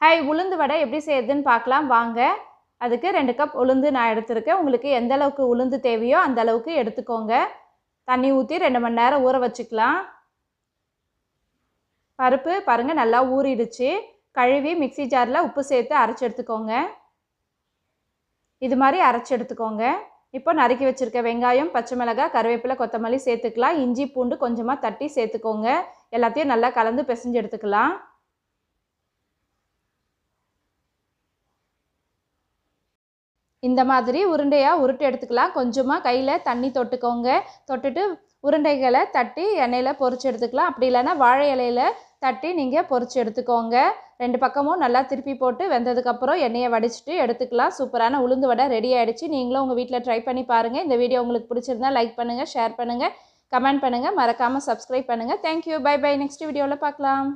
Hi, உளுந்து வடை எப்படி செய்யறதுன்னு பார்க்கலாம் வாங்க. அதுக்கு 2 கப் உளுந்து நான் எடுத்திருக்கேன். உங்களுக்கு எந்த அளவுக்கு உளுந்து தேவையோ அந்த அளவுக்கு எடுத்துக்கோங்க. தண்ணி ஊற்றி 2 மணி நேரம் ஊற வச்சுக்கலாம். பருப்பு பாருங்கள் நல்லா ஊறிடுச்சு. கழுவி மிக்சி ஜாரில் உப்பு சேர்த்து அரைச்சி எடுத்துக்கோங்க. இது மாதிரி அரைச்சி எடுத்துக்கோங்க. இப்போ நறுக்கி வச்சுருக்க வெங்காயம், பச்சை மிளகாய், கருவேப்பிலை, கொத்தமல்லி சேர்த்துக்கலாம். இஞ்சி பூண்டு கொஞ்சமாக தட்டி சேர்த்துக்கோங்க. எல்லாத்தையும் நல்லா கலந்து பிசைஞ்சு எடுத்துக்கலாம். இந்த மாதிரி உருண்டையாக உருட்டி எடுத்துக்கலாம். கொஞ்சமாக கையில் தண்ணி தொட்டுக்கோங்க. தொட்டுட்டு உருண்டைகளை தட்டி எண்ணெயில் பொரிச்சு எடுத்துக்கலாம். அப்படி இல்லைன்னா வாழை இலையில் தட்டி நீங்கள் பொரிச்சு எடுத்துக்கோங்க. 2 பக்கமும் நல்லா திருப்பி போட்டு வெந்ததுக்கப்புறம் எண்ணெயை வடிச்சிட்டு எடுத்துக்கலாம். சூப்பரான உளுந்து வடை ரெடி ஆகிடுச்சு. நீங்களும் உங்கள் வீட்டில் ட்ரை பண்ணி பாருங்கள். இந்த வீடியோ உங்களுக்கு பிடிச்சிருந்தா லைக் பண்ணுங்கள், ஷேர் பண்ணுங்கள், கமெண்ட் பண்ணுங்கள், மறக்காமல் சப்ஸ்கிரைப் பண்ணுங்கள். Thank you, by by. நெக்ஸ்ட் வீடியோவில் பார்க்கலாம்.